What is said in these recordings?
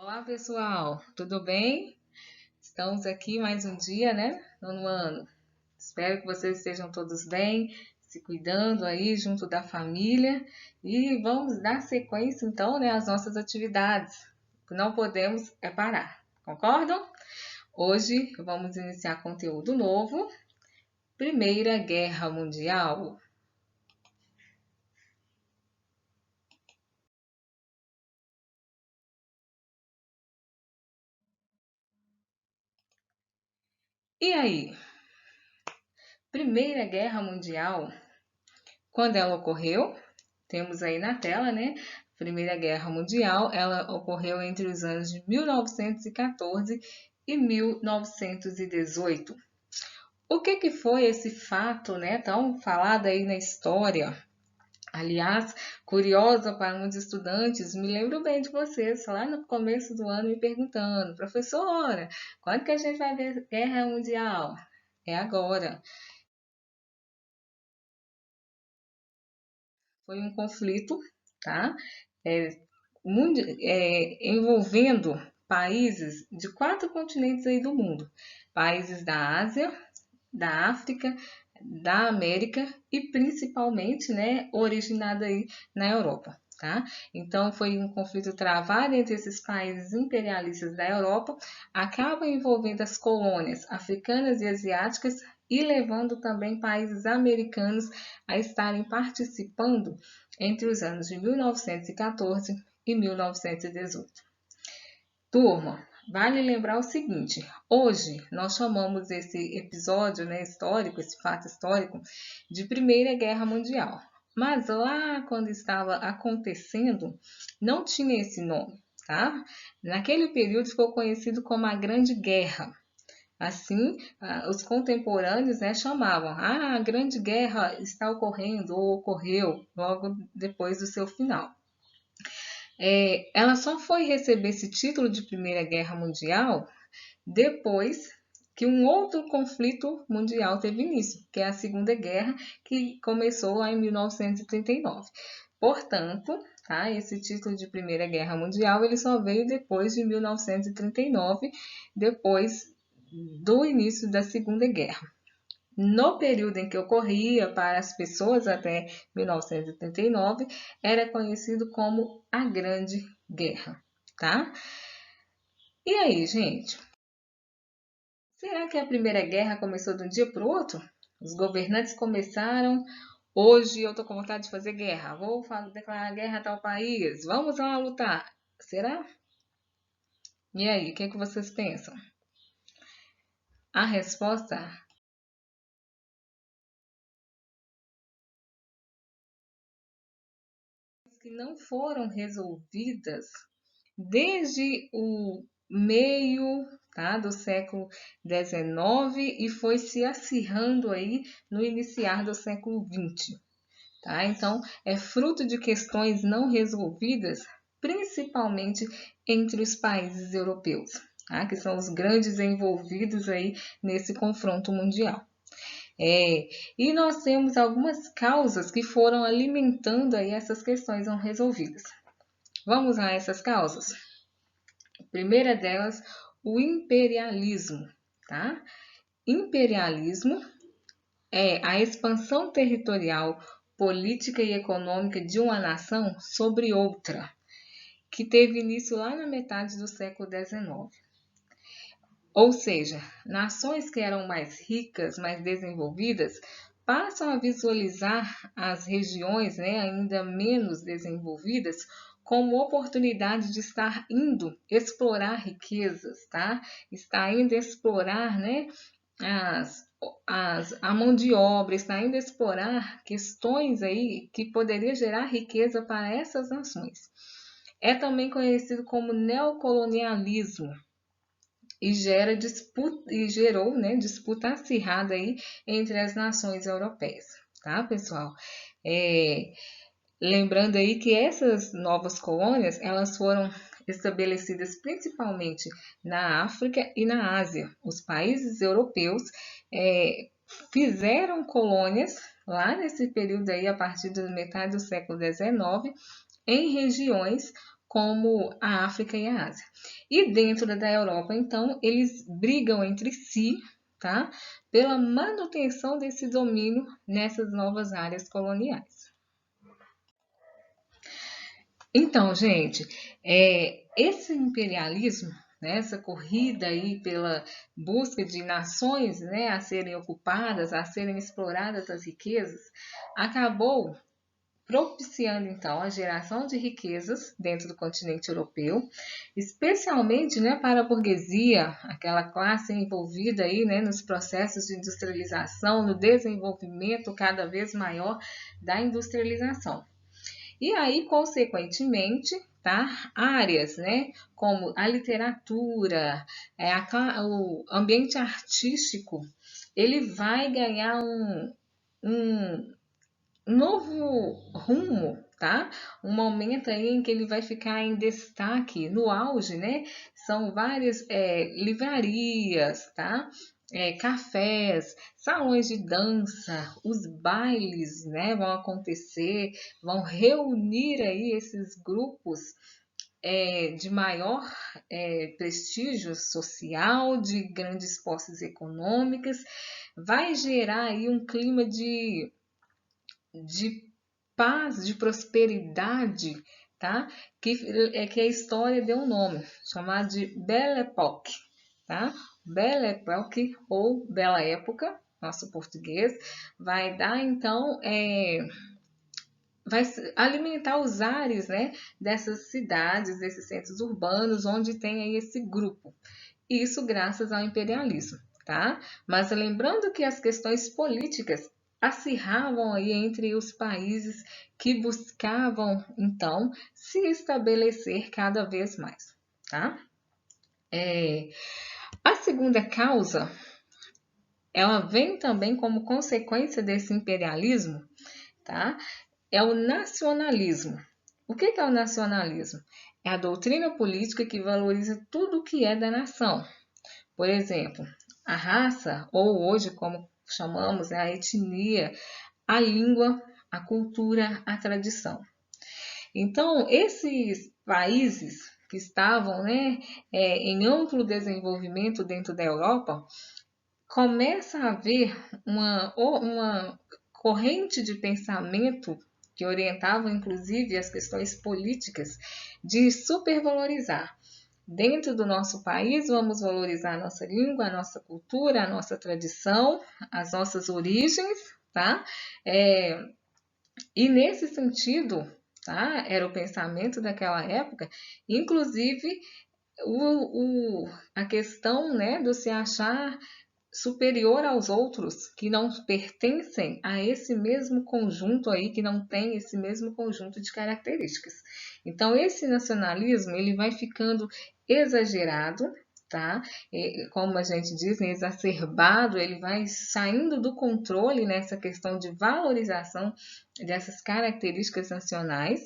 Olá, pessoal, tudo bem? Estamos aqui mais um dia, né? No ano. Espero que vocês estejam todos bem, se cuidando aí junto da família e vamos dar sequência então, né, às nossas atividades. O que não podemos é parar, concordam? Hoje vamos iniciar conteúdo novo. Primeira Guerra Mundial. E aí? Primeira Guerra Mundial, quando ela ocorreu? Temos aí na tela, né? Primeira Guerra Mundial, ela ocorreu entre os anos de 1914 e 1918. O que foi esse fato, né, tão falado aí na história? Aliás, curiosa para muitos estudantes, me lembro bem de vocês, lá no começo do ano, me perguntando, professora, quando que a gente vai ver Guerra Mundial? É agora. Foi um conflito, tá? É, envolvendo países de 4 continentes aí do mundo. Países da Ásia, da África, da América e principalmente, né, originado aí na Europa. Tá? Então foi um conflito travado entre esses países imperialistas da Europa, acaba envolvendo as colônias africanas e asiáticas e levando também países americanos a estarem participando entre os anos de 1914 e 1918. Turma, vale lembrar o seguinte: hoje nós chamamos esse episódio, né, histórico, esse fato histórico, de Primeira Guerra Mundial. Mas lá quando estava acontecendo, não tinha esse nome, tá? Naquele período ficou conhecido como a Grande Guerra. Assim, os contemporâneos, né, chamavam, a Grande Guerra está ocorrendo ou ocorreu logo depois do seu final. Ela só foi receber esse título de Primeira Guerra Mundial depois que um outro conflito mundial teve início, que é a Segunda Guerra, que começou lá em 1939. Portanto, tá, esse título de Primeira Guerra Mundial ele só veio depois de 1939, depois do início da Segunda Guerra. No período em que ocorria para as pessoas até 1939, era conhecido como a Grande Guerra, tá? E aí, gente? Será que a Primeira Guerra começou de um dia para o outro? Os governantes começaram, hoje eu estou com vontade de fazer guerra, vou declarar guerra a tal país, vamos lá lutar. Será? E aí, o que vocês pensam? A resposta é que não foram resolvidas desde o meio, tá, do século XIX e foi se acirrando aí no iniciar do século XX. Tá? Então, é fruto de questões não resolvidas, principalmente entre os países europeus, tá? Que são os grandes envolvidos aí nesse confronto mundial. E nós temos algumas causas que foram alimentando aí essas questões não resolvidas. Vamos a essas causas? A primeira delas, o imperialismo, tá? Imperialismo é a expansão territorial, política e econômica de uma nação sobre outra, que teve início lá na metade do século XIX. Ou seja, nações que eram mais ricas, mais desenvolvidas, passam a visualizar as regiões, né, ainda menos desenvolvidas como oportunidade de estar indo explorar riquezas, tá? Está indo explorar, né, a mão de obra, está indo explorar questões aí que poderia gerar riqueza para essas nações. É também conhecido como neocolonialismo e gerou, né, disputa acirrada aí entre as nações europeias, tá, pessoal? É, lembrando aí que essas novas colônias, elas foram estabelecidas principalmente na África e na Ásia. Os países europeus fizeram colônias lá nesse período aí, a partir da metade do século XIX, em regiões como a África e a Ásia. E dentro da Europa, então, eles brigam entre si, tá? Pela manutenção desse domínio nessas novas áreas coloniais. Então, gente, esse imperialismo, né, essa corrida aí pela busca de nações, né, a serem ocupadas, a serem exploradas as riquezas, acabou propiciando então a geração de riquezas dentro do continente europeu, especialmente, né, para a burguesia, aquela classe envolvida aí, né, nos processos de industrialização, no desenvolvimento cada vez maior da industrialização. E aí, consequentemente, tá? Áreas, né, como a literatura, o ambiente artístico, ele vai ganhar um novo rumo, tá? Um momento aí em que ele vai ficar em destaque, no auge, né? São várias livrarias, tá? Cafés, salões de dança, os bailes, né? Vão acontecer, vão reunir aí esses grupos de maior prestígio social, de grandes posses econômicas, vai gerar aí um clima de paz, de prosperidade, tá? Que a história deu um nome, chamado de Belle Époque, tá? Belle Époque ou Bela Época, nosso português, vai dar então, vai alimentar os ares, né, dessas cidades, desses centros urbanos, onde tem aí esse grupo. Isso graças ao imperialismo, tá? Mas lembrando que as questões políticas acirravam aí entre os países que buscavam, então, se estabelecer cada vez mais, tá? A segunda causa, ela vem também como consequência desse imperialismo, tá? É o nacionalismo. O que é o nacionalismo? É a doutrina política que valoriza tudo o que é da nação. Por exemplo, a raça, ou hoje como chamamos, a etnia, a língua, a cultura, a tradição. Então, esses países que estavam, né, em amplo desenvolvimento dentro da Europa, começa a haver uma corrente de pensamento que orientava inclusive as questões políticas de supervalorizar. Dentro do nosso país, vamos valorizar a nossa língua, a nossa cultura, a nossa tradição, as nossas origens, tá? E nesse sentido, tá? Era o pensamento daquela época, inclusive a questão, né, do se achar superior aos outros que não pertencem a esse mesmo conjunto aí, que não tem esse mesmo conjunto de características. Então, esse nacionalismo ele vai ficando exagerado, tá? Como a gente diz, né, exacerbado, ele vai saindo do controle nessa questão de valorização dessas características nacionais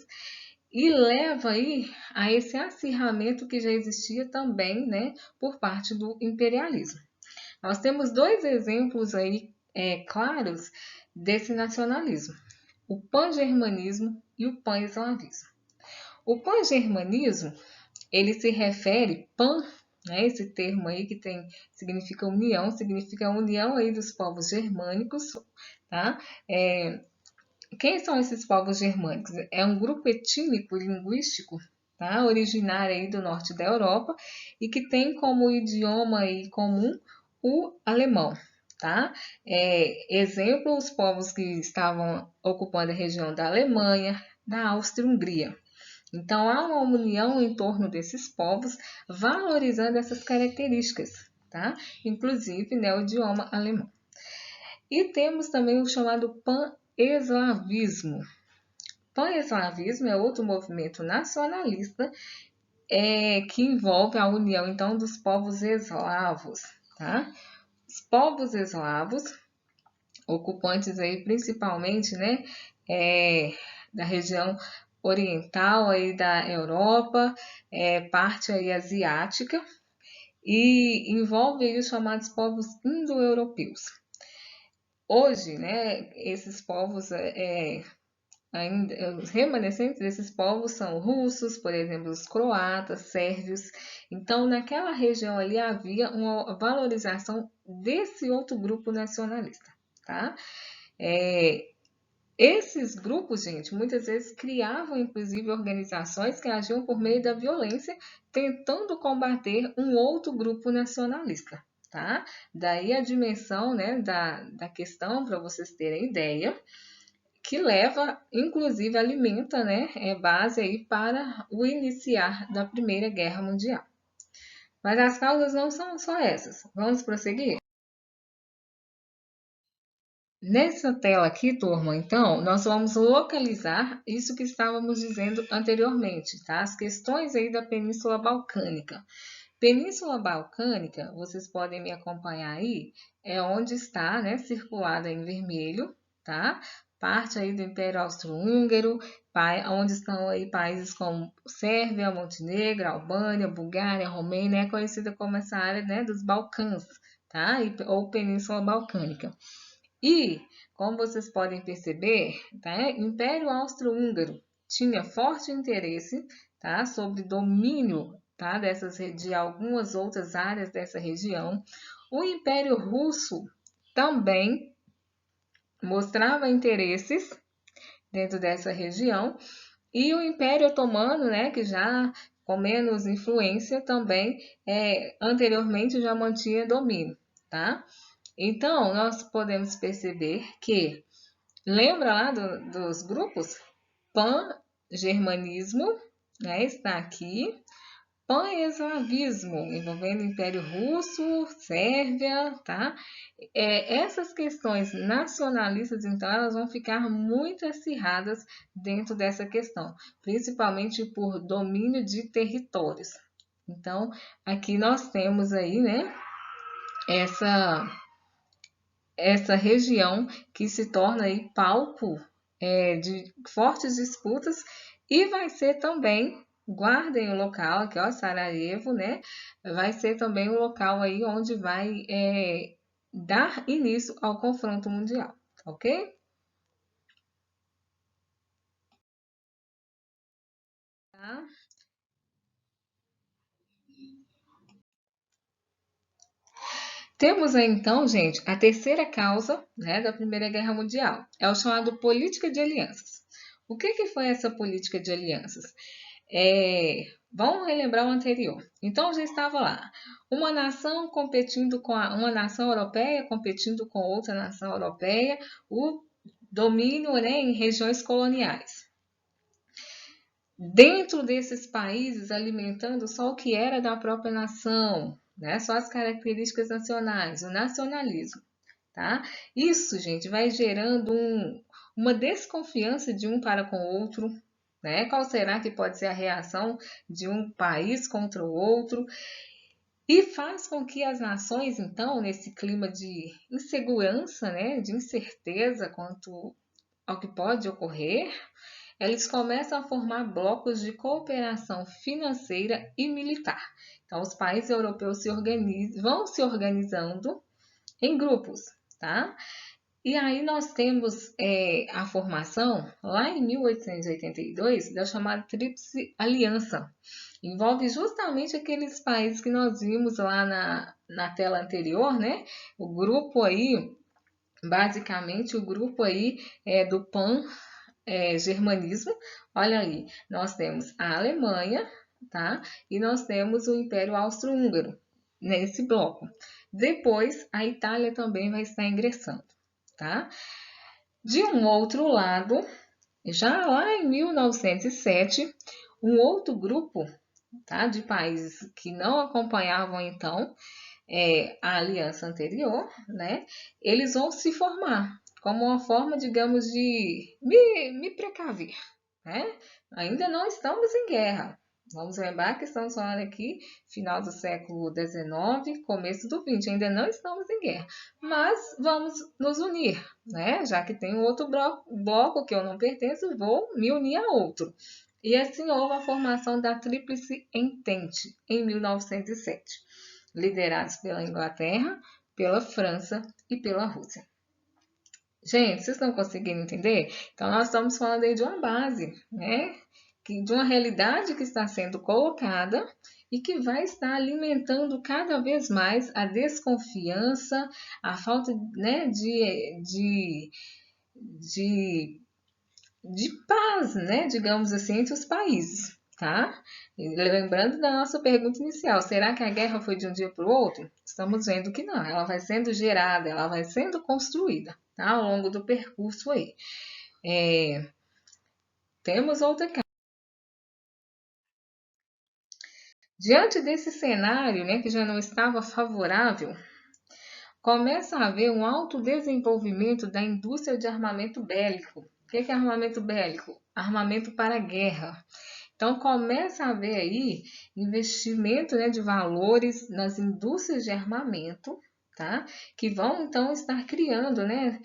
e leva aí a esse acirramento que já existia também, né, por parte do imperialismo. Nós temos dois exemplos aí claros desse nacionalismo: o pan-germanismo e o pan-eslavismo. O pan-germanismo ele se refere pan, né, esse termo aí que significa a união aí dos povos germânicos, tá? Quem são esses povos germânicos? É um grupo etníco e linguístico, tá? Originário aí do norte da Europa e que tem como idioma aí comum o alemão, tá? Exemplo, os povos que estavam ocupando a região da Alemanha, da Áustria-Hungria. Então, há uma união em torno desses povos, valorizando essas características, tá? Inclusive, né, o idioma alemão. E temos também o chamado pan-eslavismo. Pan-eslavismo é outro movimento nacionalista que envolve a união, então, dos povos eslavos, tá? Os povos eslavos, ocupantes aí principalmente, né, da região oriental aí da Europa, parte aí asiática, e envolve aí os chamados povos indo-europeus. Hoje, né, esses povos ainda, os remanescentes desses povos são russos, por exemplo, os croatas, sérvios. Então, naquela região ali havia uma valorização desse outro grupo nacionalista, tá? Esses grupos, gente, muitas vezes criavam, inclusive, organizações que agiam por meio da violência, tentando combater um outro grupo nacionalista, tá? Daí a dimensão, né, da questão, para vocês terem ideia, que leva, inclusive, alimenta, né, base aí para o iniciar da Primeira Guerra Mundial. Mas as causas não são só essas. Vamos prosseguir? Nessa tela aqui, turma, então, nós vamos localizar isso que estávamos dizendo anteriormente, tá? As questões aí da Península Balcânica. Península Balcânica, vocês podem me acompanhar aí, é onde está, né, circulada em vermelho, tá? Parte aí do Império Austro-Húngaro, onde estão aí países como Sérvia, Montenegro, Albânia, Bulgária, Romênia, é conhecida como essa área, né, dos Balcãs, tá? Ou Península Balcânica. E, como vocês podem perceber, tá, Império Austro-Húngaro tinha forte interesse, tá, sobre domínio, tá, de algumas outras áreas dessa região. O Império Russo também mostrava interesses dentro dessa região. E o Império Otomano, né, que já com menos influência também, anteriormente já mantinha domínio, tá? Então, nós podemos perceber que, lembra lá dos grupos? Pan-germanismo, né, está aqui. Pan-eslavismo, envolvendo Império Russo, Sérvia, tá? Essas questões nacionalistas, então, elas vão ficar muito acirradas dentro dessa questão, principalmente por domínio de territórios. Então, aqui nós temos aí, né, essa região que se torna aí palco de fortes disputas e vai ser também, guardem o local, aqui ó, Sarajevo, né? Vai ser também o local aí onde vai dar início ao confronto mundial, ok? Tá? Temos aí então, gente, a terceira causa, né, da Primeira Guerra Mundial. É o chamado política de alianças. O que foi essa política de alianças? Vamos relembrar o anterior. Então já estava lá uma nação competindo com uma nação europeia, competindo com outra nação europeia, o domínio, né, em regiões coloniais. Dentro desses países, alimentando só o que era da própria nação, né? Só as características nacionais, o nacionalismo, tá? Isso, gente, vai gerando uma desconfiança de um para com o outro, né? Qual será que pode ser a reação de um país contra o outro? E faz com que as nações, então, nesse clima de insegurança, né, de incerteza quanto ao que pode ocorrer, eles começam a formar blocos de cooperação financeira e militar. Então, os países europeus vão se organizando em grupos, tá? E aí nós temos a formação, lá em 1882, da chamada Tríplice Aliança. Envolve justamente aqueles países que nós vimos lá na tela anterior, né? O grupo aí, basicamente o grupo aí do pan-germanismo. Olha aí, nós temos a Alemanha, tá? E nós temos o Império Austro-Húngaro nesse bloco. Depois, a Itália também vai estar ingressando, tá? De um outro lado, já lá em 1907, um outro grupo, tá, de países que não acompanhavam então a aliança anterior, né, eles vão se formar como uma forma, digamos, de me precaver, né? Ainda não estamos em guerra. Vamos lembrar que estamos falando aqui final do século XIX, começo do XX, ainda não estamos em guerra, mas vamos nos unir, né? Já que tem um outro bloco que eu não pertenço, vou me unir a outro. E assim houve a formação da Tríplice Entente em 1907, liderados pela Inglaterra, pela França e pela Rússia. Gente, vocês estão conseguindo entender? Então, nós estamos falando aí de uma base, né? De uma realidade que está sendo colocada e que vai estar alimentando cada vez mais a desconfiança, a falta, né, de, de paz, né, digamos assim, entre os países, tá? E lembrando da nossa pergunta inicial, será que a guerra foi de um dia para o outro? Estamos vendo que não, ela vai sendo gerada, ela vai sendo construída, tá, ao longo do percurso aí. Temos outra. Diante desse cenário, né, que já não estava favorável, começa a haver um alto desenvolvimento da indústria de armamento bélico. O que é armamento bélico? Armamento para a guerra. Então começa a haver aí investimento, né, de valores nas indústrias de armamento, tá? Que vão então estar criando, né,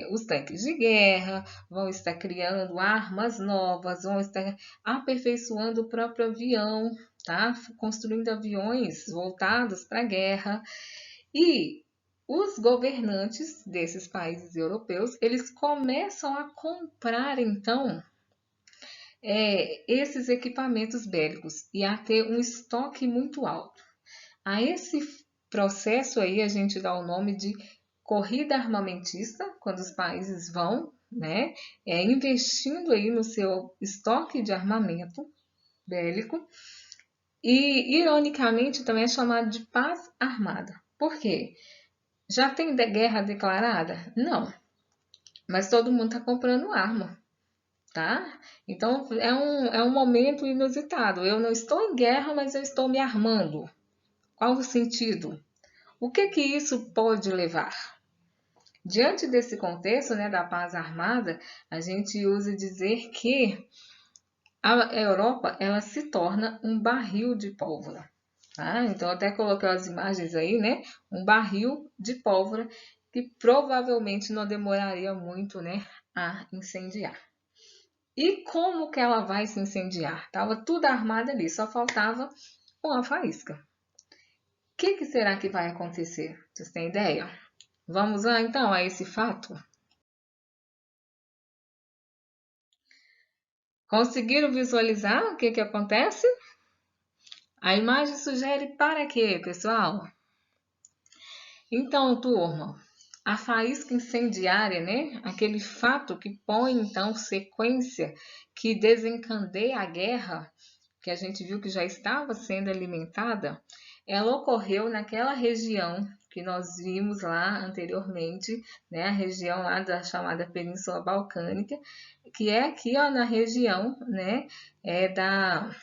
os tanques de guerra, vão estar criando armas novas, vão estar aperfeiçoando o próprio avião, tá? Construindo aviões voltados para a guerra. E os governantes desses países europeus, eles começam a comprar então esses equipamentos bélicos e a ter um estoque muito alto. A esse processo aí a gente dá o nome de corrida armamentista, quando os países vão, né, investindo aí no seu estoque de armamento bélico e, ironicamente, também é chamado de paz armada. Por quê? Já tem guerra declarada? Não, mas todo mundo está comprando arma, tá? Então é um momento inusitado. Eu não estou em guerra, mas eu estou me armando. Qual o sentido? O que que isso pode levar? Diante desse contexto, né, da paz armada, a gente usa dizer que a Europa ela se torna um barril de pólvora. Tá? Então, até coloquei as imagens aí, né? Um barril de pólvora que provavelmente não demoraria muito, né, a incendiar. E como que ela vai se incendiar? Tava tudo armado ali, só faltava uma faísca. O que será que vai acontecer? Vocês têm ideia? Vamos lá então a esse fato? Conseguiram visualizar o que acontece? A imagem sugere para quê, pessoal? Então, turma, a faísca incendiária, né? Aquele fato que põe então sequência, que desencadeia a guerra, que a gente viu que já estava sendo alimentada, ela ocorreu naquela região que nós vimos lá anteriormente, né? A região lá da chamada Península Balcânica, que é aqui, ó, na região, né? Da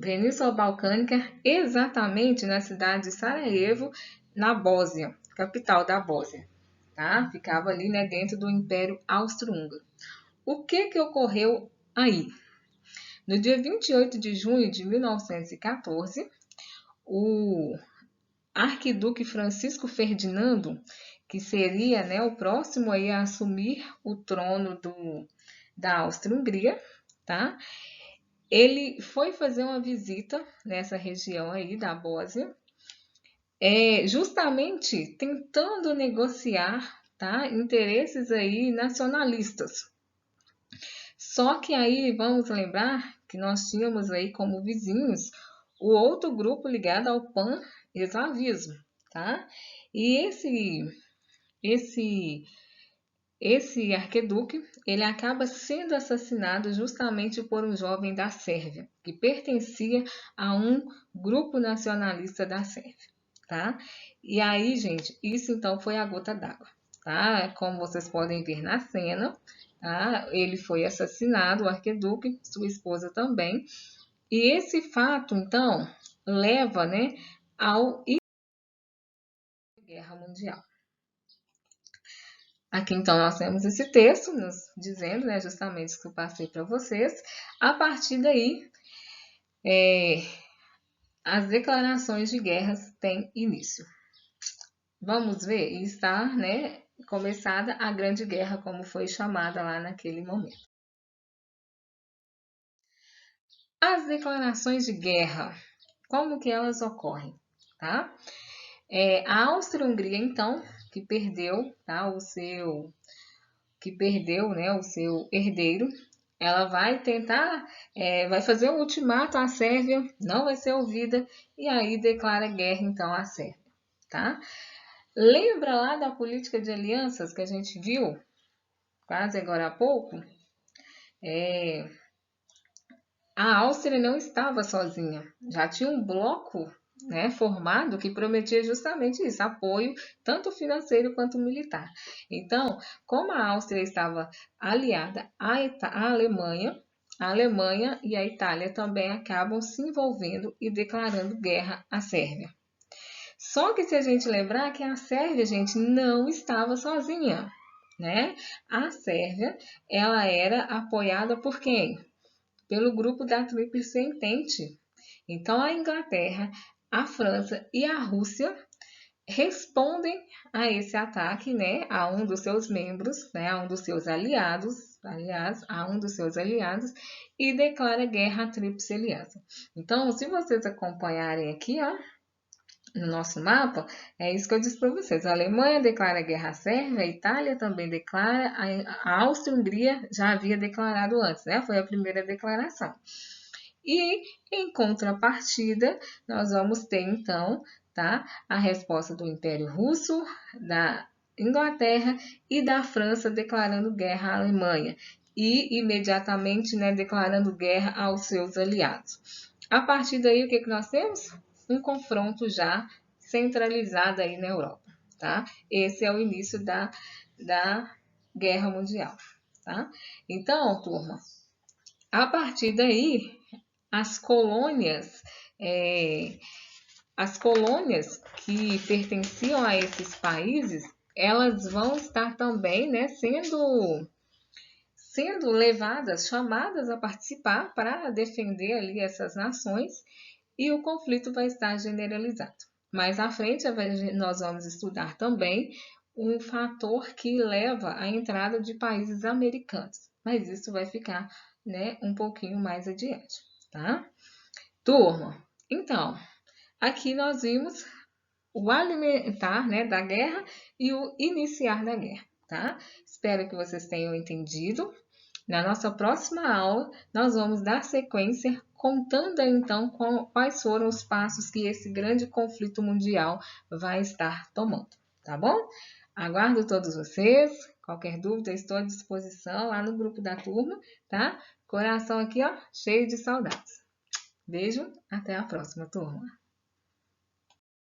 Península Balcânica, exatamente na cidade de Sarajevo, na Bósnia, capital da Bósnia, tá? Ficava ali, né, dentro do Império Austro-Húngaro. O que ocorreu aí? No dia 28 de junho de 1914, o arquiduque Francisco Ferdinando, que seria, né, o próximo aí a assumir o trono da Áustria-Hungria, tá? Ele foi fazer uma visita nessa região aí da Bósnia, justamente tentando negociar, tá, interesses aí nacionalistas. Só que aí vamos lembrar que nós tínhamos aí como vizinhos o outro grupo ligado ao pan-eslavismo, tá? E esse esse arqueduque, ele acaba sendo assassinado justamente por um jovem da Sérvia, que pertencia a um grupo nacionalista da Sérvia, tá? E aí, gente, isso então foi a gota d'água, tá? Como vocês podem ver na cena, tá? Ele foi assassinado, o arqueduque, sua esposa também. E esse fato, então, leva, né, ao Guerra Mundial. Aqui então nós temos esse texto nos dizendo, né, justamente o que eu passei para vocês. A partir daí, as declarações de guerras têm início. Vamos ver, e está, né, começada a Grande Guerra, como foi chamada lá naquele momento. As declarações de guerra, como que elas ocorrem, tá? A Áustria-Hungria, então, que perdeu, tá? Né, o seu herdeiro, ela vai tentar, vai fazer um ultimato à Sérvia, não vai ser ouvida, e aí declara guerra então à Sérvia, tá? Lembra lá da política de alianças que a gente viu quase agora há pouco? A Áustria não estava sozinha, já tinha um bloco, né, formado que prometia justamente isso, apoio tanto financeiro quanto militar. Então, como a Áustria estava aliada à Alemanha, a Alemanha e a Itália também acabam se envolvendo e declarando guerra à Sérvia. Só que se a gente lembrar que a Sérvia, gente, não estava sozinha, né? A Sérvia, ela era apoiada por quem? Pelo grupo da Tríplice Entente. Então, a Inglaterra, a França e a Rússia respondem a esse ataque, né, a um dos seus membros, né, a um dos seus aliados, aliás, a um dos seus aliados, e declara guerra à Tríplice Aliança. Então, se vocês acompanharem aqui, ó, no nosso mapa, é isso que eu disse para vocês. A Alemanha declara guerra à Sérvia, a Itália também declara, a Áustria-Hungria já havia declarado antes, né? Foi a primeira declaração. E, em contrapartida, nós vamos ter, então, tá, a resposta do Império Russo, da Inglaterra e da França declarando guerra à Alemanha e, imediatamente, né, declarando guerra aos seus aliados. A partir daí, o que nós temos? Um confronto já centralizado aí na Europa, tá? Esse é o início da Guerra Mundial, tá? Então, turma, a partir daí, as colônias que pertenciam a esses países, elas vão estar também, né, sendo levadas, chamadas a participar para defender ali essas nações, e o conflito vai estar generalizado. Mais à frente, nós vamos estudar também um fator que leva à entrada de países americanos, mas isso vai ficar, né, um pouquinho mais adiante, tá? Turma, então, aqui nós vimos o alimentar, né, da guerra e o iniciar da guerra, tá? Espero que vocês tenham entendido. Na nossa próxima aula, nós vamos dar sequência contando então quais foram os passos que esse grande conflito mundial vai estar tomando, tá bom? Aguardo todos vocês. Qualquer dúvida, estou à disposição lá no grupo da turma, tá? Coração aqui, ó, cheio de saudades. Beijo, até a próxima, turma.